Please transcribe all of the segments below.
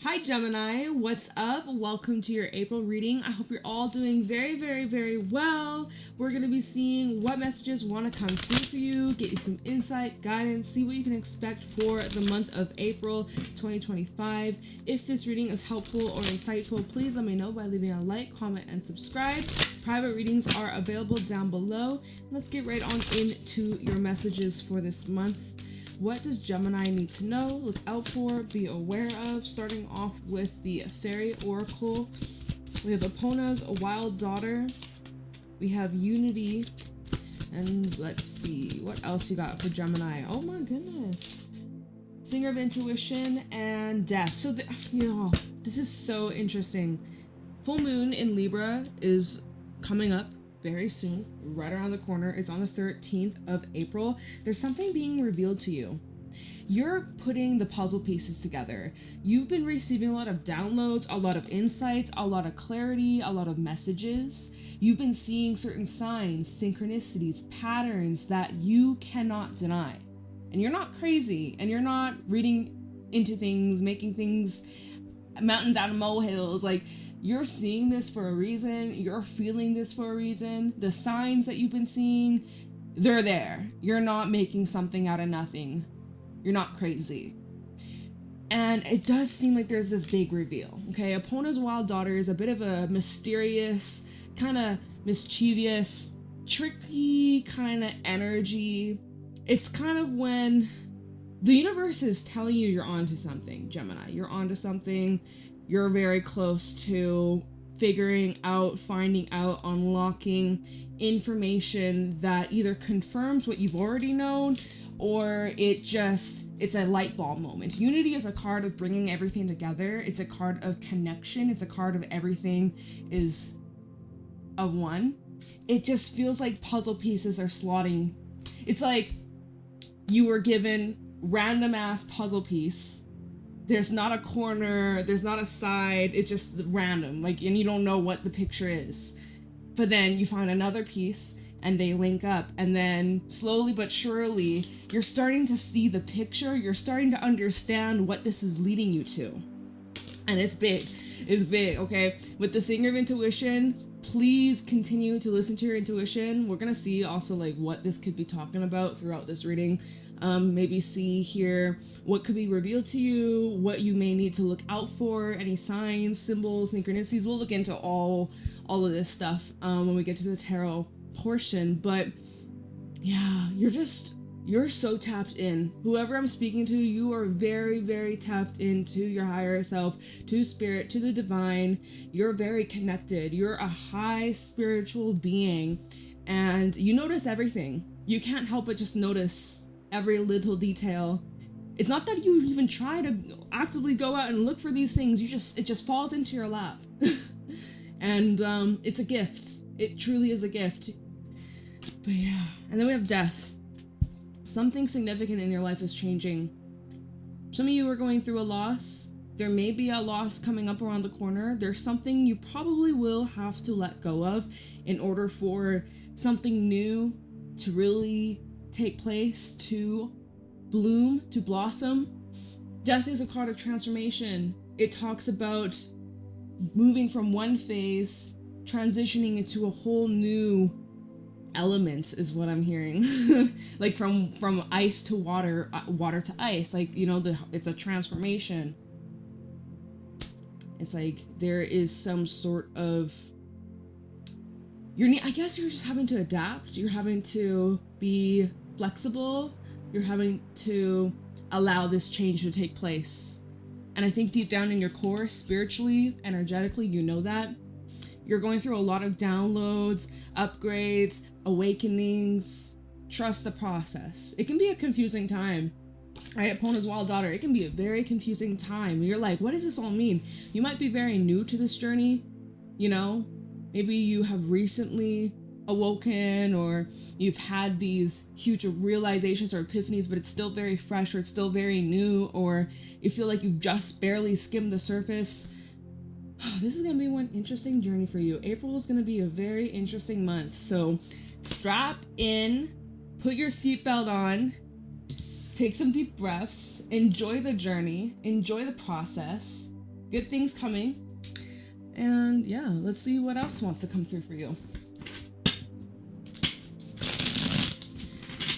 Hi Gemini, what's up? Welcome to your April reading. I hope you're all doing very well. We're going to be seeing what messages want to come through for you, get you some insight, guidance, see what you can expect for the month of April 2025. If this reading is helpful or insightful, please let me know by leaving a like, comment, and subscribe. Private readings are available down below. Let's get right on into your messages for this month. What does Gemini need to know, look out for, be aware of? Starting off with the Fairy Oracle. We have Epona's A Wild Daughter. We have Unity. And let's see, what else you got for Gemini? Oh my goodness. Singer of Intuition and Death. So, this is so interesting. Full Moon in Libra is coming up very soon, right around the corner. It's on the 13th of April. There's something being revealed to you. You're putting the puzzle pieces together. You've been receiving a lot of downloads, a lot of insights, a lot of clarity, a lot of messages. You've been seeing certain signs, synchronicities, patterns that you cannot deny. And you're not crazy, and you're not reading into things, making things mountain down molehills. Like, you're seeing this for a reason. You're feeling this for a reason. The signs that you've been seeing, they're there. You're not making something out of nothing. You're not crazy. And it does seem like there's this big reveal. Okay, Epona's Wild Daughter is a bit of a mysterious, kind of mischievous, tricky kind of energy. It's kind of when the universe is telling you you're onto something, Gemini. You're onto something. You're very close to figuring out, finding out, unlocking information that either confirms what you've already known or it's a light bulb moment. Unity is a card of bringing everything together. It's a card of connection. It's a card of everything is of one. It just feels like puzzle pieces are slotting. It's like you were given random ass puzzle piece. There's not a corner, there's not a side, it's just random, and you don't know what the picture is. But then you find another piece, and they link up, and then slowly but surely, you're starting to see the picture, you're starting to understand what this is leading you to. And it's big, okay? With the Singer of Intuition, please continue to listen to your intuition. We're gonna see also what this could be talking about throughout this reading. Maybe see here what could be revealed to you, what you may need to look out for, any signs, symbols, synchronicities. We'll look into all of this stuff when we get to the tarot portion. But yeah, you're so tapped in. Whoever I'm speaking to, you are very tapped into your higher self, to spirit, to the divine. You're very connected. You're a high spiritual being, and you notice everything. You can't help but just notice every little detail. It's not that you even try to actively go out and look for these things. It just falls into your lap. And it's a gift. It truly is a gift. But yeah. And then we have death. Something significant in your life is changing. Some of you are going through a loss. There may be a loss coming up around the corner. There's something you probably will have to let go of in order for something new to really take place, to bloom, to blossom. Death is a card of transformation. It talks about moving from one phase, transitioning into a whole new element is what I'm hearing. Like from ice to water, water to ice. It's a transformation. It's like there is some sort of I guess you're just having to adapt. You're having to be flexible. You're having to allow this change to take place. And I think deep down in your core, spiritually, energetically, you know that. You're going through a lot of downloads, upgrades, awakenings. Trust the process. It can be a confusing time. Right? Epona's Wild Daughter, it can be a very confusing time. You're like, what does this all mean? You might be very new to this journey, Maybe you have recently awoken, or you've had these huge realizations or epiphanies, but it's still very fresh, or it's still very new, or you feel like you've just barely skimmed the surface. This is going to be one interesting journey for you. April is going to be a very interesting month. So strap in, put your seatbelt on, take some deep breaths, enjoy the journey, enjoy the process, Good things coming. And yeah, let's see what else wants to come through for you.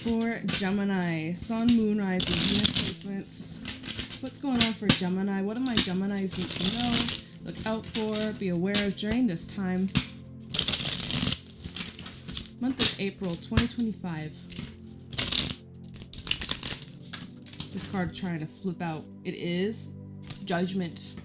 For Gemini, Sun, Moon, Rising, Venus placements. What's going on for Gemini? What do my Geminis need to know? Look out for, be aware of during this time. Month of April 2025. This card trying to flip out. It is Judgment.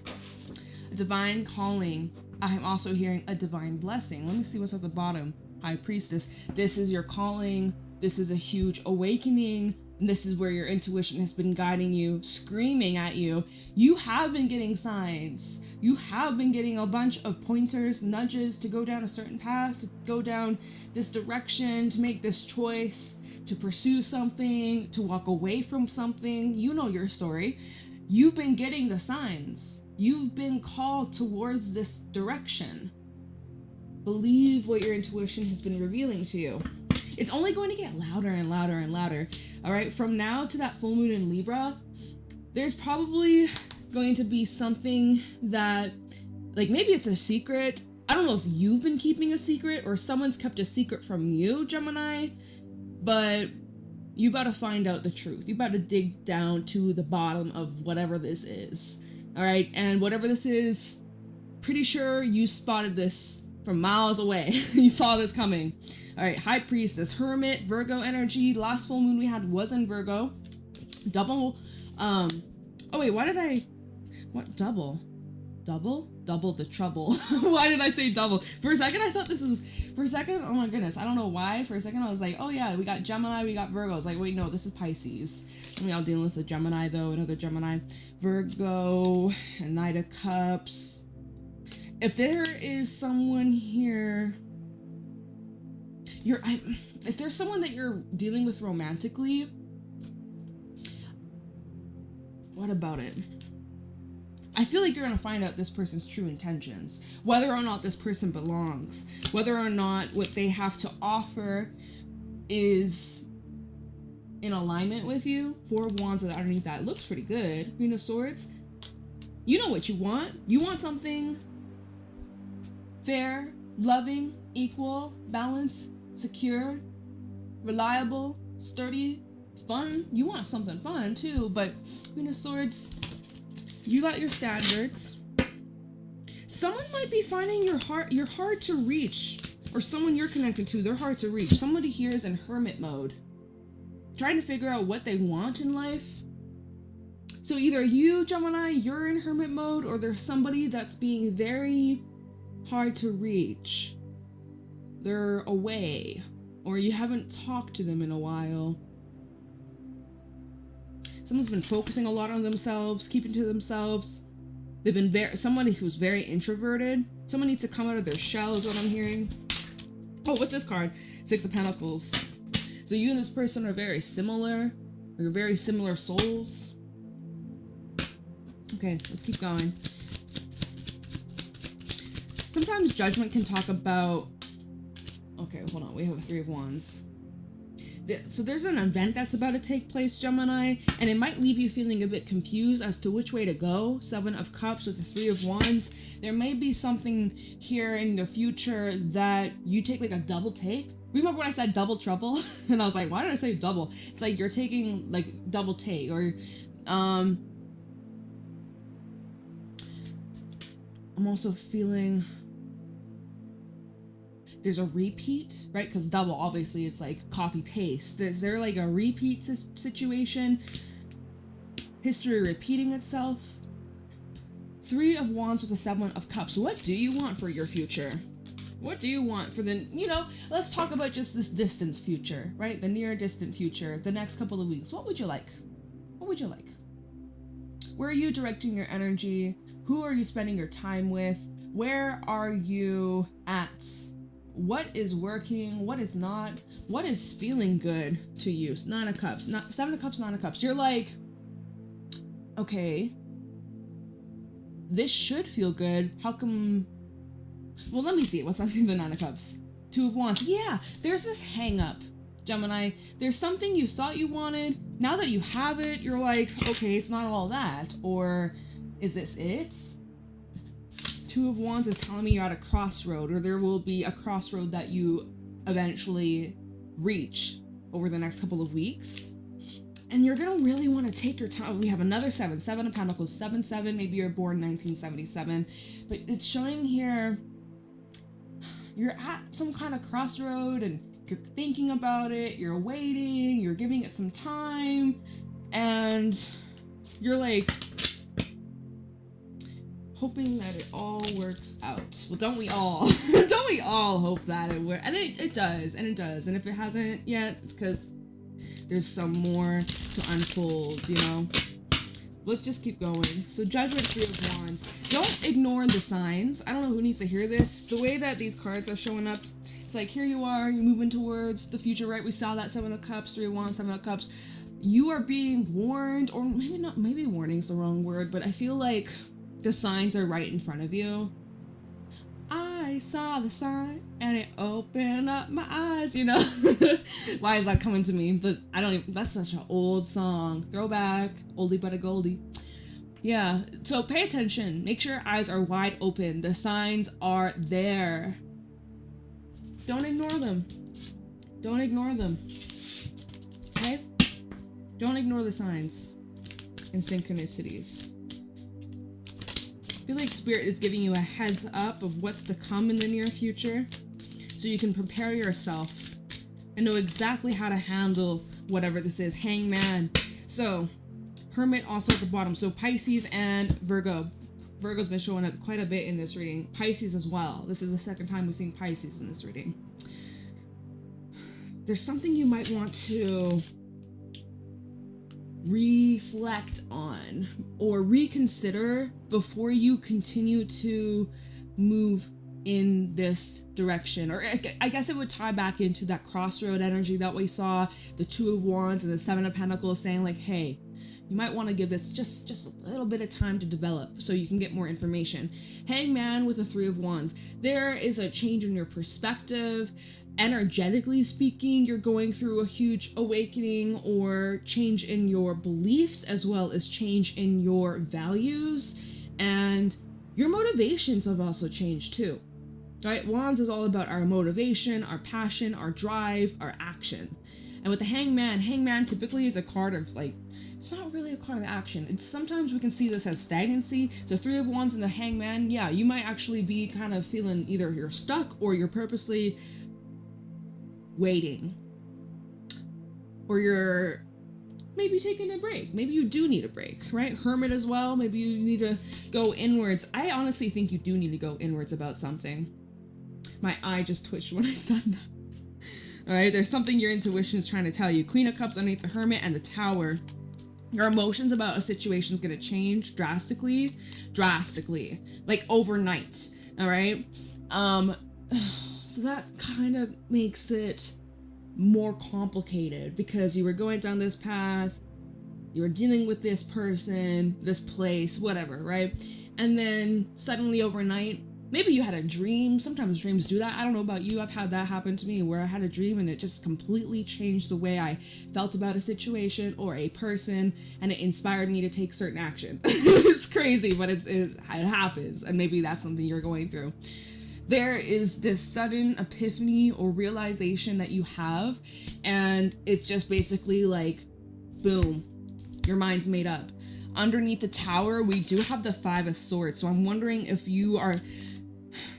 A divine calling. I am also hearing a divine blessing. Let me see what's at the bottom. High Priestess. This is your calling. This is a huge awakening. And this is where your intuition has been guiding you, screaming at you. You have been getting signs. You have been getting a bunch of pointers, nudges to go down a certain path, to go down this direction, to make this choice, to pursue something, to walk away from something. You know your story. You've been getting the signs. You've been called towards this direction. Believe what your intuition has been revealing to you. It's only going to get louder and louder and louder. All right, from now to that full moon in Libra, there's probably going to be something that, like, maybe it's a secret. I don't know if you've been keeping a secret or someone's kept a secret from you, Gemini, but you about to find out the truth. You about to dig down to the bottom of whatever this is. All right, and whatever this is, pretty sure you spotted this from miles away. You saw this coming. All right, High Priestess, Hermit, Virgo energy. Last full moon we had was in Virgo. Double, oh wait, double the trouble. Why did I say double? For a second, I thought this was, oh my goodness, I don't know why. For a second, I was like, oh yeah, we got Gemini, we got Virgo. I was like, wait, no, this is Pisces. I mean, I'll deal with a Gemini though, another Gemini. Virgo, and Knight of Cups. If there is someone here, if there's someone that you're dealing with romantically, what about it? I feel like you're going to find out this person's true intentions, whether or not this person belongs, whether or not what they have to offer is in alignment with you. Four of Wands underneath that looks pretty good. Queen of Swords. You know what you want. You want something fair, loving, equal, balanced, secure, reliable, sturdy, fun. You want something fun too, but Queen of Swords, you got your standards. Someone might be finding you're hard to reach, or someone you're connected to, they're hard to reach. Somebody here is in hermit mode, trying to figure out what they want in life. So either you, Gemini, you're in hermit mode, or there's somebody that's being very hard to reach. They're away, or you haven't talked to them in a while. Someone's been focusing a lot on themselves, keeping to themselves. They've been somebody who's very introverted. Someone needs to come out of their shell is what I'm hearing. Oh, what's this card? Six of Pentacles. So you and this person are very similar. You're very similar souls. Okay, let's keep going. Sometimes Judgment can talk about... Okay, hold on. We have a Three of Wands. So there's an event that's about to take place, Gemini, and it might leave you feeling a bit confused as to which way to go. Seven of Cups with the Three of Wands. There may be something here in the future that you take like a double take. Remember when I said double trouble? And I was like, why did I say double? It's like you're taking like double take, or I'm also feeling there's a repeat, right? Because double, obviously, it's like copy paste. Is there like a repeat situation? History repeating itself? Three of Wands with the Seven of Cups. What do you want for your future? What do you want for the, let's talk about just this distance future, right? The near distant future, the next couple of weeks. What would you like? What would you like? Where are you directing your energy? Who are you spending your time with? Where are you at? What is working? What is not? What is feeling good to you? Nine of Cups, Seven of Cups, Nine of Cups. You're like, okay, this should feel good. How come? Well, let me see. What's under the Nine of Cups? Two of Wands. Yeah, there's this hang up, Gemini. There's something you thought you wanted. Now that you have it, you're like, okay, it's not all that. Or is this it? Two of Wands is telling me you're at a crossroad, or there will be a crossroad that you eventually reach over the next couple of weeks. And you're going to really want to take your time. We have another 7 of Pentacles, 7. Maybe you're born 1977. But it's showing here you're at some kind of crossroad and you're thinking about it. You're waiting. You're giving it some time. And you're like hoping that it all works out. Well, don't we all? Don't we all hope that it works? And it does. And it does. And if it hasn't yet, it's because there's some more to unfold, you know? Let's just keep going. So Judgment, 3 of Wands. Don't ignore the signs. I don't know who needs to hear this. The way that these cards are showing up, it's like, here you are, you're moving towards the future, right? We saw that 7 of Cups, 3 of Wands, 7 of Cups. You are being warned, or maybe not, maybe warning is the wrong word, but I feel like the signs are right in front of you. I saw the sign and it opened up my eyes, you know? Why is that coming to me? But I don't even, that's such an old song. Throwback, oldie but a goldie. Yeah, so pay attention. Make sure your eyes are wide open. The signs are there. Don't ignore them. Don't ignore them. Okay? Don't ignore the signs and synchronicities. I feel like Spirit is giving you a heads up of what's to come in the near future, so you can prepare yourself and know exactly how to handle whatever this is. Hangman. So, Hermit also at the bottom. So Pisces and Virgo. Virgo's been showing up quite a bit in this reading. Pisces as well. This is the second time we've seen Pisces in this reading. There's something you might want to reflect on or reconsider before you continue to move in this direction. Or I guess it would tie back into that crossroad energy that we saw, the 2 of Wands and the 7 of Pentacles, saying like, hey, you might want to give this just a little bit of time to develop so you can get more information. Hangman with the 3 of Wands. There is a change in your perspective. Energetically speaking, you're going through a huge awakening or change in your beliefs, as well as change in your values, and your motivations have also changed too. Right? Wands is all about our motivation, our passion, our drive, our action. And with the Hangman typically is a card of like, it's not really a card of action. It's sometimes we can see this as stagnancy. So 3 of Wands and the Hangman, yeah, you might actually be kind of feeling either you're stuck or you're purposely waiting, or you're maybe taking a break. Maybe you do need a break, right? Hermit as well. Maybe you need to go inwards. I honestly think you do need to go inwards about something. My eye just twitched when I said that. All right, there's something your intuition is trying to tell you. Queen of Cups underneath the Hermit and the Tower. Your emotions about a situation is going to change drastically, like overnight. All right. So that kind of makes it more complicated because you were going down this path, you were dealing with this person, this place, whatever, right? And then suddenly overnight, maybe you had a dream. Sometimes dreams do that. I don't know about you. I've had that happen to me where I had a dream and it just completely changed the way I felt about a situation or a person, and it inspired me to take certain action. It's crazy, but it happens. And maybe that's something you're going through. There is this sudden epiphany or realization that you have, and it's just basically like, boom, your mind's made up. Underneath the Tower, we do have the 5 of Swords, so I'm wondering if you are,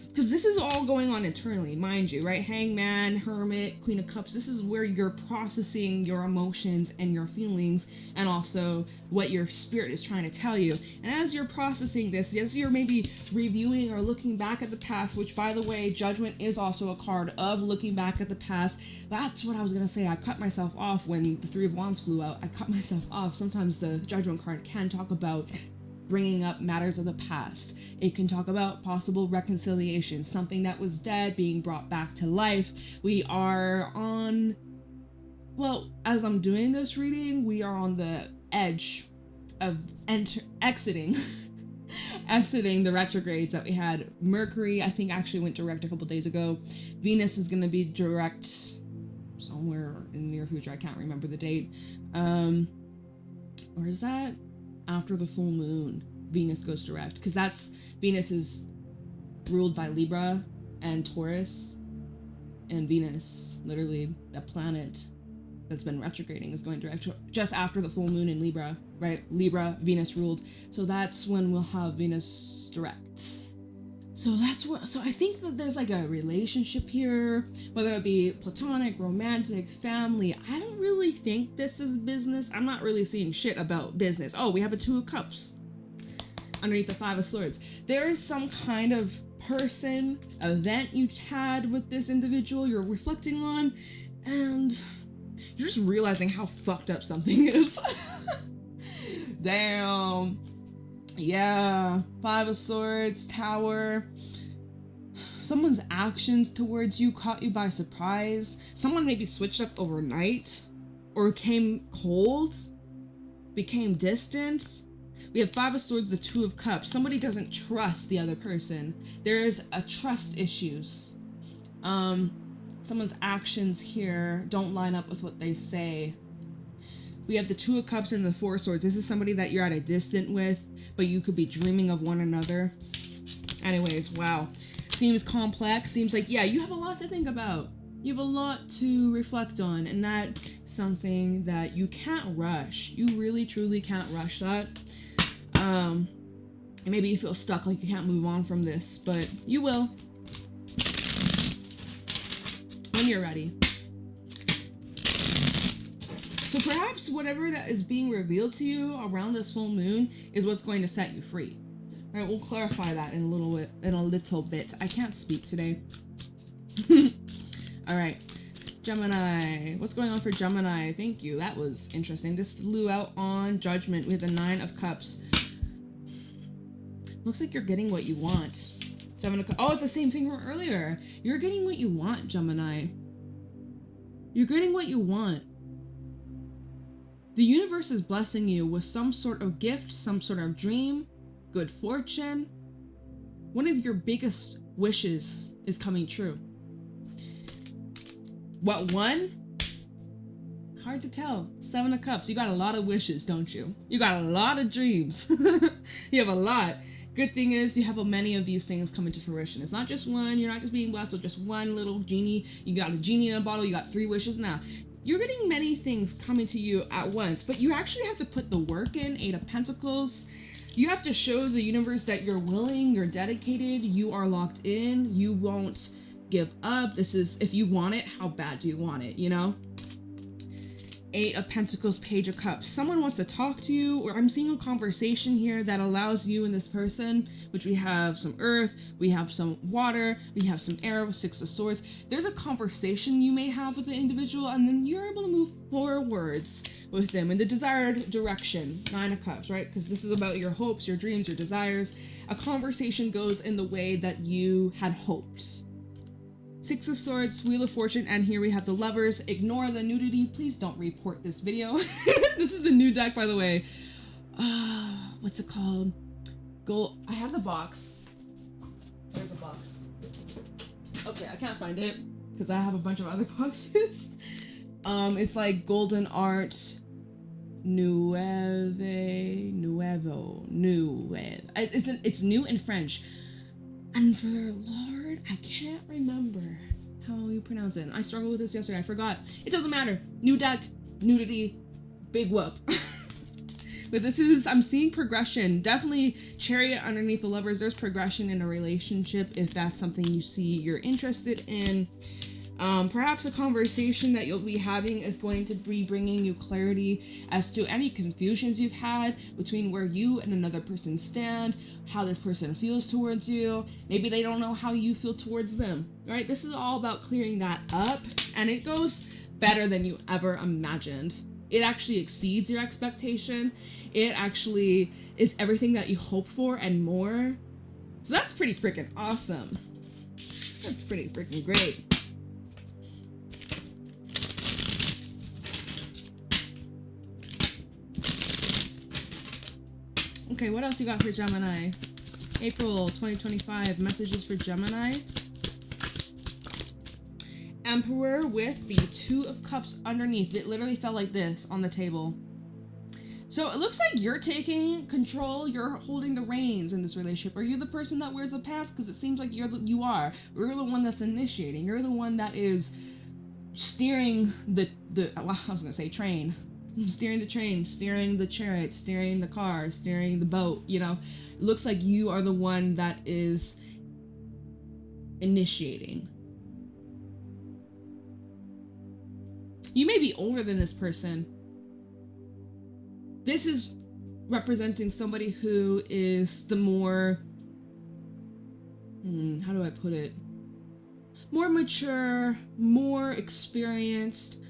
because this is all going on internally, mind you, right? Hangman, Hermit, Queen of Cups, this is where you're processing your emotions and your feelings, and also what your spirit is trying to tell you. And as you're processing this, as you're maybe reviewing or looking back at the past, which by the way, Judgment is also a card of looking back at the past. That's what I was gonna say. I cut myself off when the 3 of Wands flew out. I cut myself off. Sometimes the Judgment card can talk about bringing up matters of the past. It can talk about possible reconciliation, something that was dead being brought back to life. We are on, well, as I'm doing this reading, we are on the edge of exiting the retrogrades that we had. Mercury, I think, actually went direct a couple days ago. Venus is going to be direct somewhere in the near future. I can't remember the date. Or is that after the full moon? Venus goes direct, because that's Venus is ruled by Libra and Taurus, and Venus, literally the planet that's been retrograding, is going direct just after the full moon in Libra, right? Libra, Venus ruled. So that's when we'll have Venus direct. So I think that there's like a relationship here, whether it be platonic, romantic, family. I don't really think this is business. I'm not really seeing shit about business. Oh, we have a Two of Cups underneath the Five of Swords. There is some kind of person, event you had with this individual you're reflecting on, and you're just realizing how fucked up something is. Damn. Yeah, Five of Swords, Tower. Someone's actions towards you caught you by surprise. Someone maybe switched up overnight, or came cold, became distant. We have Five of Swords, the Two of Cups. Somebody doesn't trust the other person. There's a trust issues. Someone's actions here don't line up with what they say. We have the Two of Cups and the Four of Swords. This is somebody that you're at a distance with, but you could be dreaming of one another. Anyways, wow. Seems complex. Seems like, yeah, you have a lot to think about. You have a lot to reflect on, and that's something that you can't rush. You really, truly can't rush that. And maybe you feel stuck, like you can't move on from this, but you will. When you're ready. So perhaps whatever that is being revealed to you around this full moon is what's going to set you free. All right, we'll clarify that in a little bit. I can't speak today. All right, Gemini. What's going on for Gemini? Thank you. That was interesting. This flew out on Judgment with the Nine of Cups. Looks like you're getting what you want. Seven of Cups. Oh, it's the same thing from earlier. You're getting what you want, Gemini. You're getting what you want. The universe is blessing you with some sort of gift, some sort of dream, good fortune. One of your biggest wishes is coming true. What one? Hard to tell. Seven of Cups. You got a lot of wishes, don't you? You got a lot of dreams. You have a lot. Good thing is you have many of these things coming to fruition. It's not just one. You're not just being blessed with just one little genie. You got a genie in a bottle. You got 3 wishes now. You're getting many things coming to you at once, but you actually have to put the work in. 8 of Pentacles. You have to show the universe that you're willing, you're dedicated, you are locked in, you won't give up. This is, if you want it, how bad do you want it, you know? 8 of Pentacles, Page of Cups. Someone wants to talk to you, or I'm seeing a conversation here that allows you and this person, which we have some earth, we have some water, we have some air with 6 of Swords. There's a conversation you may have with the individual, and then you're able to move forwards with them in the desired direction. 9 of Cups, right? Because this is about your hopes, your dreams, your desires. A conversation goes in the way that you had hoped. 6 of Swords, Wheel of Fortune, and here we have the Lovers. Ignore the nudity. Please don't report this video. This is the new deck, by the way. What's it called? I have the box. Where's the box? Okay, I can't find it because I have a bunch of other boxes. It's like Golden Art Nouveau. It's new in French. And for Lord, I can't remember how you pronounce it. I struggled with this yesterday. I forgot. It doesn't matter. New deck, nudity, big whoop. But this is, I'm seeing progression. Definitely Chariot underneath the Lovers. There's progression in a relationship if that's something you see you're interested in. Perhaps a conversation that you'll be having is going to be bringing you clarity as to any confusions you've had between where you and another person stand, how this person feels towards you. Maybe they don't know how you feel towards them, right? This is all about clearing that up, and it goes better than you ever imagined. It actually exceeds your expectation. It actually is everything that you hope for and more. So that's pretty freaking awesome. That's pretty freaking great. Okay, what else you got for Gemini? April 2025, messages for Gemini. Emperor with the 2 of Cups underneath. It literally felt like this on the table. So it looks like you're taking control, you're holding the reins in this relationship. Are you the person that wears the pants? Because it seems like you are. You're the one that's initiating. You're the one that is steering the well, I was gonna say train. Steering the train, steering the chariot, steering the car, steering the boat, you know. It looks like you are the one that is initiating. You may be older than this person. This is representing somebody who is the more, how do I put it? More mature, more experienced,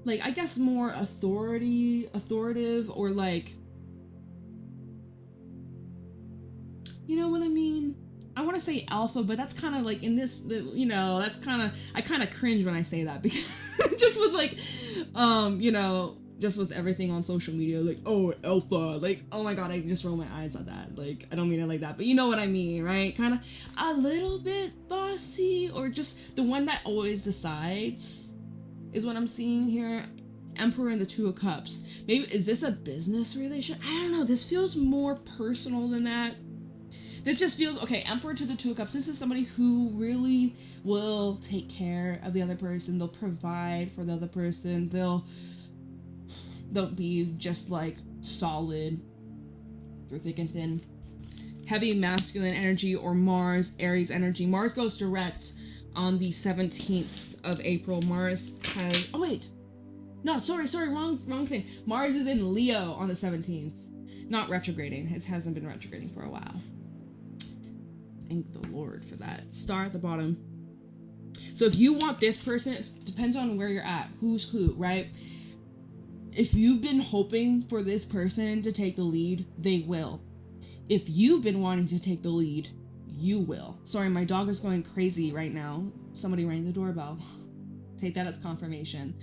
like, I guess more authoritative, or like, you know what I mean? I want to say alpha, but that's kind of like in this, you know, that's kind of, I kind of cringe when I say that, because just with like, you know, just with everything on social media, like, oh, alpha, like, oh my god, I just roll my eyes at that. Like, I don't mean it like that, but you know what I mean, right? Kind of a little bit bossy, or just the one that always decides is what I'm seeing here. Emperor and the Two of Cups. Maybe, is this a business relation? I don't know. This feels more personal than that. This just feels, okay, Emperor to the Two of Cups. This is somebody who really will take care of the other person. They'll provide for the other person. They'll be just like solid through thick and thin. Heavy masculine energy, or Mars, Aries energy. Mars goes direct on the 17th of April. Mars has, oh wait. No, sorry, wrong thing. Mars is in Leo on the 17th. Not retrograding. It hasn't been retrograding for a while. Thank the Lord for that. Star at the bottom. So if you want this person, it depends on where you're at. Who's who, right? If you've been hoping for this person to take the lead, they will. If you've been wanting to take the lead, you will. Sorry, my dog is going crazy right now. Somebody rang the doorbell. Take that as confirmation.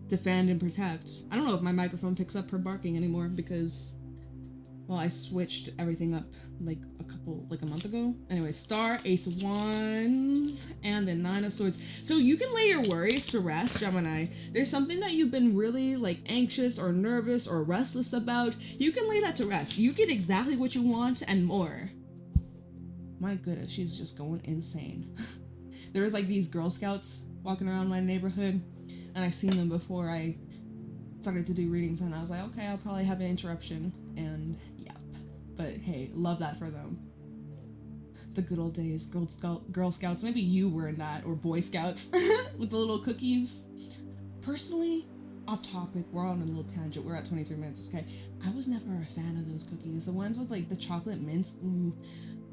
Defend and protect. I don't know if my microphone picks up her barking anymore, because, well, I switched everything up like a month ago. Anyway, Star, Ace of Wands, and the Nine of Swords. So you can lay your worries to rest, Gemini. There's something that you've been really like anxious or nervous or restless about. You can lay that to rest. You get exactly what you want and more. My goodness, she's just going insane. There was like these Girl Scouts walking around my neighborhood, and I seen them before I started to do readings, and I was like, okay, I'll probably have an interruption, and yep. But hey, love that for them. The good old days, Girl Scouts. Maybe you were in that, or Boy Scouts with the little cookies. Personally, off topic, we're on a little tangent. We're at 23 minutes, okay? I was never a fan of those cookies. The ones with like the chocolate mints, ooh,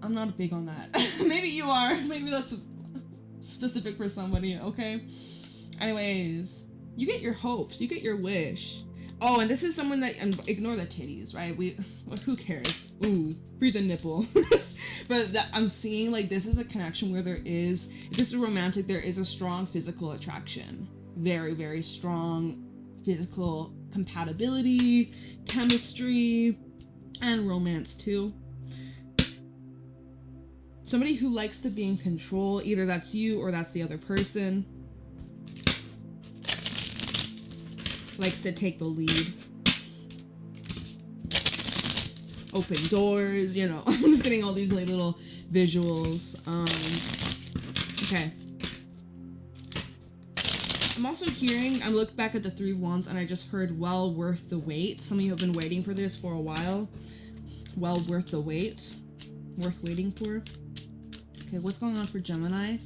I'm not big on that. Maybe you are. Maybe that's specific for somebody, okay? Anyways, you get your hopes, you get your wish. Oh, and this is someone that, ignore the titties, right? Who cares? Ooh, breathe the nipple. But I'm seeing like this is a connection where if this is romantic, there is a strong physical attraction. Very, very strong physical compatibility, chemistry, and romance too. Somebody who likes to be in control, either that's you or that's the other person. Likes to take the lead. Open doors, you know. I'm just getting all these like little visuals. Okay. I'm also hearing, I looked back at the Three of Wands and I just heard well worth the wait. Some of you have been waiting for this for a while. Well worth the wait. Worth waiting for. Okay, what's going on for Gemini?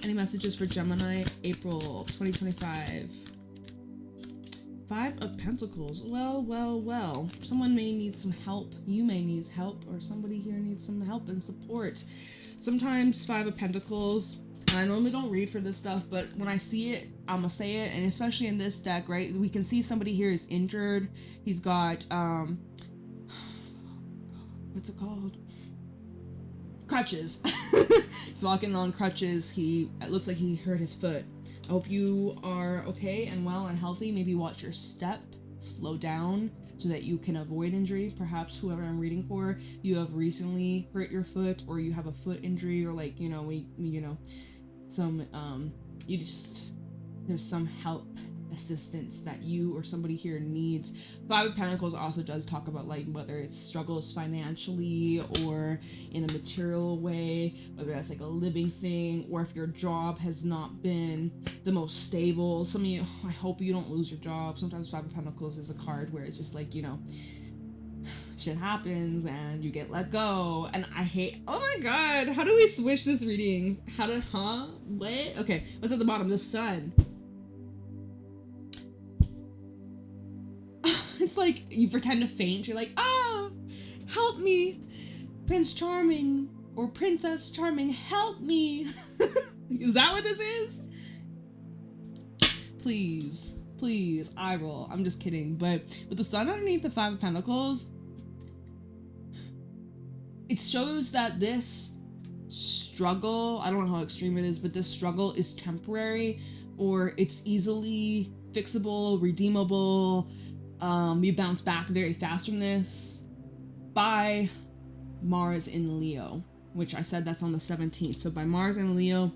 Any messages for Gemini, April 2025? 5 of Pentacles. Well. Someone may need some help. You may need help, or somebody here needs some help and support. Sometimes 5 of Pentacles, and I normally don't read for this stuff, but when I see it, I'm gonna say it, and especially in this deck, right? We can see somebody here is injured. He's got, what's it called? Crutches. He's walking on crutches. It looks like he hurt his foot. I hope you are okay and well and healthy. Maybe watch your step, slow down, so that you can avoid injury. Perhaps whoever I'm reading for, you have recently hurt your foot, or you have a foot injury, or like, you know, some, there's some help, assistance that you or somebody here needs. Five of Pentacles also does talk about like whether it's struggles financially or in a material way, whether that's like a living thing, or if your job has not been the most stable. Some of you, I hope you don't lose your job. Sometimes Five of Pentacles is a card where it's just like, you know, shit happens and you get let go. And I hate, oh my god, how do we switch this reading? What? Okay, what's at the bottom? The sun. It's like you pretend to faint. You're like, help me, Prince Charming or Princess Charming, help me. Is that what this is? Please, eye roll. I'm just kidding. But with the sun underneath the Five of Pentacles, it shows that this struggle, I don't know how extreme it is, but this struggle is temporary, or it's easily fixable, redeemable. You bounce back very fast from this by Mars in Leo, which I said that's on the 17th. So by Mars in Leo,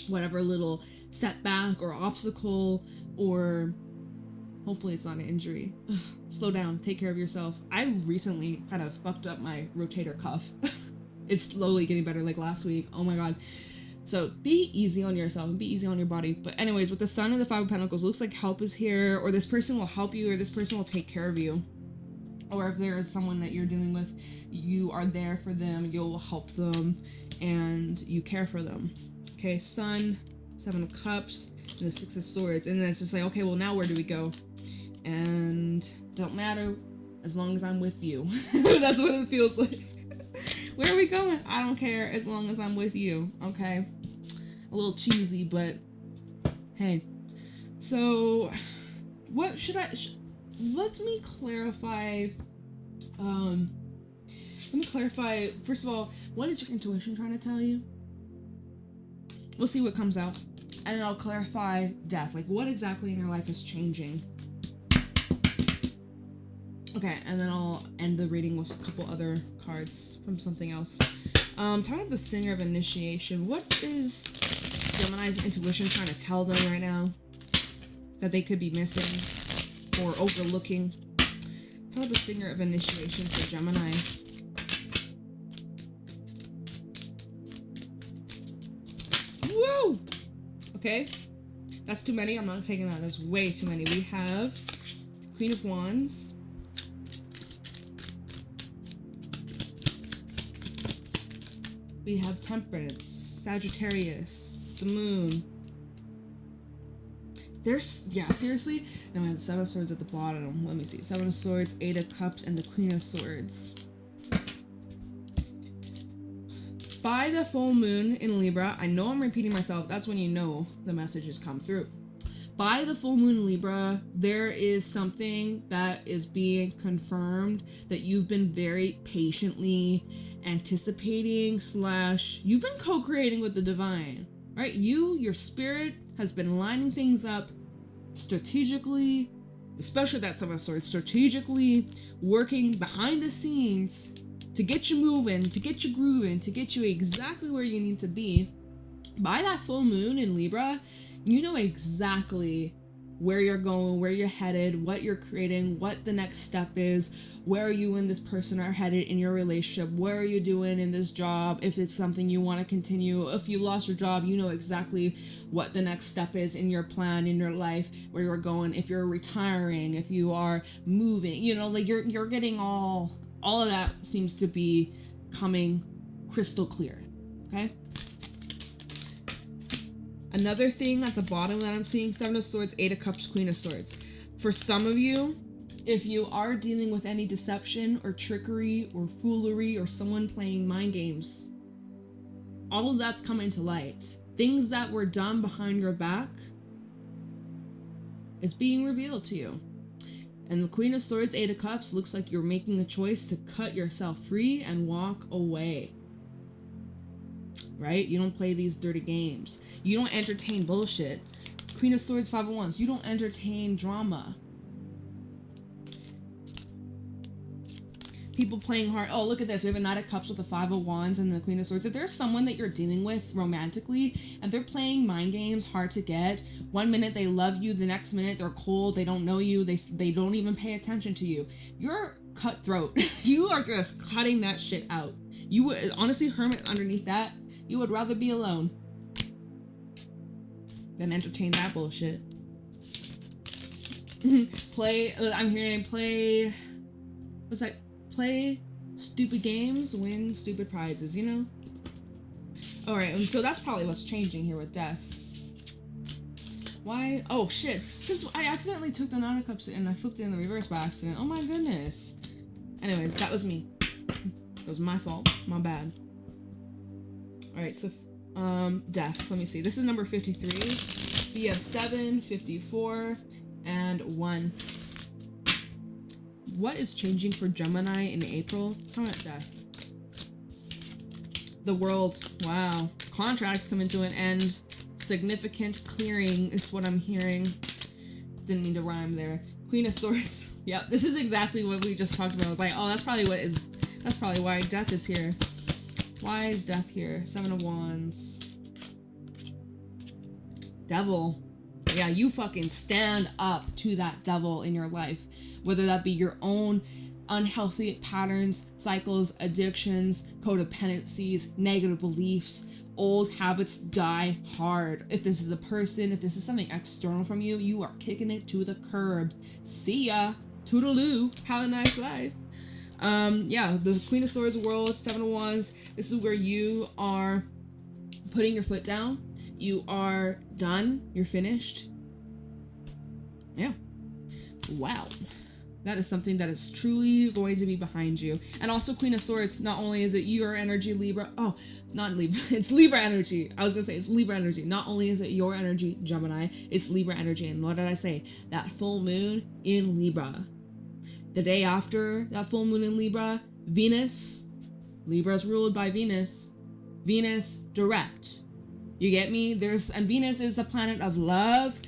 whatever little setback or obstacle, or hopefully it's not an injury. Slow down, take care of yourself. I recently kind of fucked up my rotator cuff. It's slowly getting better, like last week. Oh my god. So be easy on yourself and be easy on your body. But anyways, with the sun and the Five of Pentacles, looks like help is here, or this person will help you, or this person will take care of you. Or if there is someone that you're dealing with, you are there for them, you'll help them, and you care for them. Okay, Sun, Seven of Cups, and the Six of Swords. And then it's just like, okay, well now where do we go? And don't matter as long as I'm with you. That's what it feels like. Where are we going? I don't care as long as I'm with you, okay? A little cheesy, but hey. So, what should I... let me clarify... first of all, what is your intuition trying to tell you? We'll see what comes out. And then I'll clarify death. Like, what exactly in your life is changing? Okay, and then I'll end the reading with a couple other cards from something else. Talking about the Singer of Initiation. What is Gemini's intuition trying to tell them right now that they could be missing or overlooking? Talking about the Singer of Initiation for Gemini. Woo! Okay, that's too many. I'm not taking that. That's way too many. We have Queen of Wands. We have Temperance, Sagittarius, the Moon. Seriously? Then we have the Seven of Swords at the bottom. Let me see. Seven of Swords, Eight of Cups, and the Queen of Swords. By the full moon in Libra, I know I'm repeating myself, that's when you know the message has come through. By the full moon in Libra, there is something that is being confirmed that you've been very patiently anticipating / you've been co-creating with the divine, right? Your spirit has been lining things up strategically, especially that Seven of Swords, strategically working behind the scenes to get you moving, to get you grooving, to get you exactly where you need to be. By that full moon in Libra, you know exactly where you're going, where you're headed, what you're creating, what the next step is, where you and this person are headed in your relationship, where are you doing in this job, if it's something you want to continue. If you lost your job, you know exactly what the next step is in your plan, in your life, where you're going. If you're retiring, if you are moving, you know, like you're getting all of that seems to be coming crystal clear, okay? Another thing at the bottom that I'm seeing, Seven of Swords, Eight of Cups, Queen of Swords. For some of you, if you are dealing with any deception or trickery or foolery or someone playing mind games, all of that's coming to light. Things that were done behind your back is being revealed to you. And the Queen of Swords, Eight of Cups, looks like you're making a choice to cut yourself free and walk away. Right? You don't play these dirty games. You don't entertain bullshit. Queen of Swords, Five of Wands. You don't entertain drama. people playing hard. Oh, look at this. We have a Knight of Cups with the Five of Wands and the Queen of Swords. If there's someone that you're dealing with romantically and they're playing mind games, hard to get, one minute they love you, the next minute they're cold, they don't know you, they don't even pay attention to you. You're cutthroat. You are just cutting that shit out. You would, honestly, hermit underneath that, you would rather be alone than entertain that bullshit. I'm hearing play, what's that? Play stupid games, win stupid prizes, you know? Alright, and so that's probably what's changing here with death. Why? Oh shit. Since I accidentally took the Nine of Cups and I flipped it in the reverse by accident. Oh my goodness. Anyways, that was me. It was my fault. My bad. Alright, so, death. Let me see. This is number 53. We have 7, 54, and 1. What is changing for Gemini in April? Comment death. The world. Wow. Contracts coming to an end. Significant clearing is what I'm hearing. Didn't need to rhyme there. Queen of Swords. Yep, this is exactly what we just talked about. I was like, oh, that's probably why death is here. Why is death here? 7 of Wands. Devil. Yeah, you fucking stand up to that devil in your life. Whether that be your own unhealthy patterns, cycles, addictions, codependencies, negative beliefs, old habits die hard. If this is a person, if this is something external from you, you are kicking it to the curb. See ya. Toodaloo. Have a nice life. Yeah, the Queen of Swords world, 7 of Wands. This is where you are putting your foot down. You are done. You're finished. Yeah. Wow. That is something that is truly going to be behind you. And also Queen of Swords, not only is it your energy, Libra. Oh, not Libra. It's Libra energy. I was going to say it's Libra energy. Not only is it your energy, Gemini, it's Libra energy. And what did I say? That full moon in Libra. The day after that full moon in Libra, Venus. Libra is ruled by Venus. Venus direct. You get me? And Venus is the planet of love,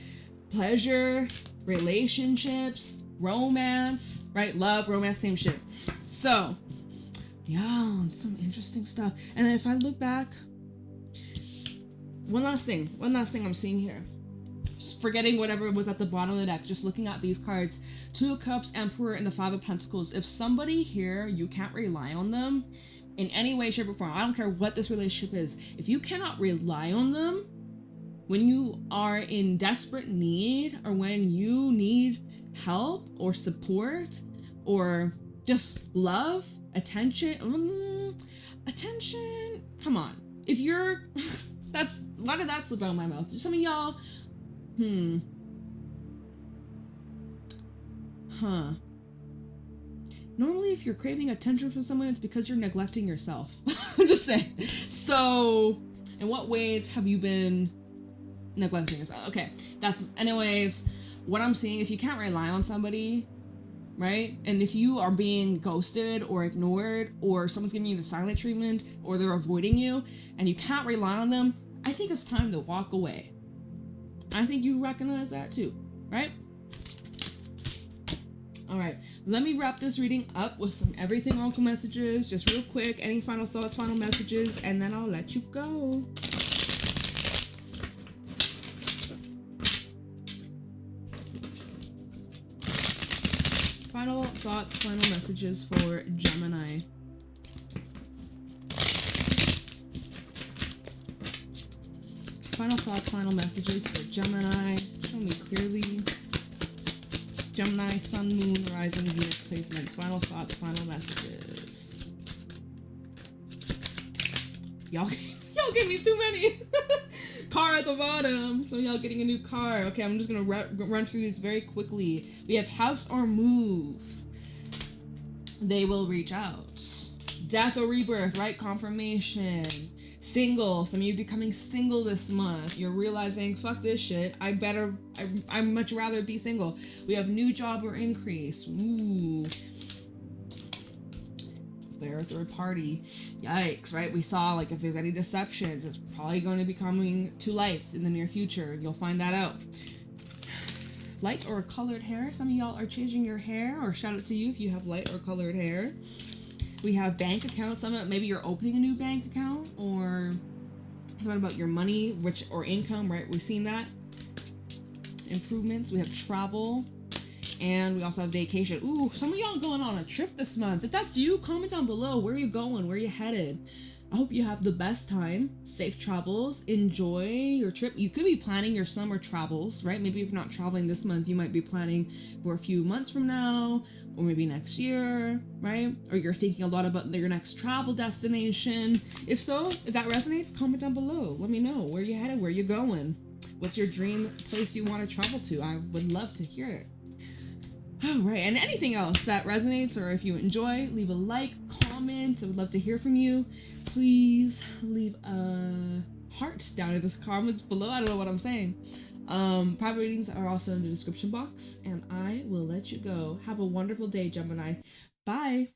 pleasure, relationships, romance, right? Love, romance, same shit. So, yeah, some interesting stuff. And then if I look back, one last thing I'm seeing here. Just forgetting whatever was at the bottom of the deck, just looking at these cards. 2 of Cups, Emperor, and the 5 of Pentacles. If somebody here, you can't rely on them in any way, shape, or form. I don't care what this relationship is. If you cannot rely on them when you are in desperate need, or when you need help or support or just love, attention, come on. If you're, why did that slip out of my mouth? Some of y'all, Normally, if you're craving attention from someone, it's because you're neglecting yourself. I'm just saying. So, in what ways have you been neglecting yourself? Okay, anyways, what I'm seeing, if you can't rely on somebody, right? And if you are being ghosted or ignored, or someone's giving you the silent treatment, or they're avoiding you, and you can't rely on them, I think it's time to walk away. I think you recognize that too, right? All right, let me wrap this reading up with some everything oracle messages, just real quick. Any final thoughts, final messages, and then I'll let you go. Final thoughts, final messages for Gemini. Final thoughts, final messages for Gemini. Show me clearly. Gemini, Sun, Moon, Rising, Venus placements. Final thoughts, final messages. Y'all gave me too many. Car at the bottom. So y'all getting a new car. Okay, I'm just gonna run through these very quickly. We have house or move. They will reach out. Death or rebirth, right? Confirmation. Single. Some of you becoming single this month. You're realizing, fuck this shit. I'd much rather be single. We have new job or increase. Ooh. They're a third party. Yikes, right? We saw, like, if there's any deception, it's probably going to be coming to light in the near future. You'll find that out. Light or colored hair. Some of y'all are changing your hair, or shout out to you if you have light or colored hair. We have bank accounts. Maybe you're opening a new bank account, or something about your money, rich or income, right? We've seen that. Improvements. We have travel. And we also have vacation. Ooh, some of y'all going on a trip this month. If that's you, comment down below. Where are you going? Where are you headed? I hope you have the best time. Safe travels. Enjoy your trip. You could be planning your summer travels, right? Maybe if you're not traveling this month, you might be planning for a few months from now, or maybe next year, right? Or you're thinking a lot about your next travel destination. If so, if that resonates, comment down below. Let me know where you headed, where you going. What's your dream place you want to travel to? I would love to hear it. All right, and anything else that resonates, or if you enjoy, leave a like, comment. I would love to hear from you. Please leave a heart down in the comments below. I don't know what I'm saying. Private readings are also in the description box, and I will let you go. Have a wonderful day, Gemini. Bye.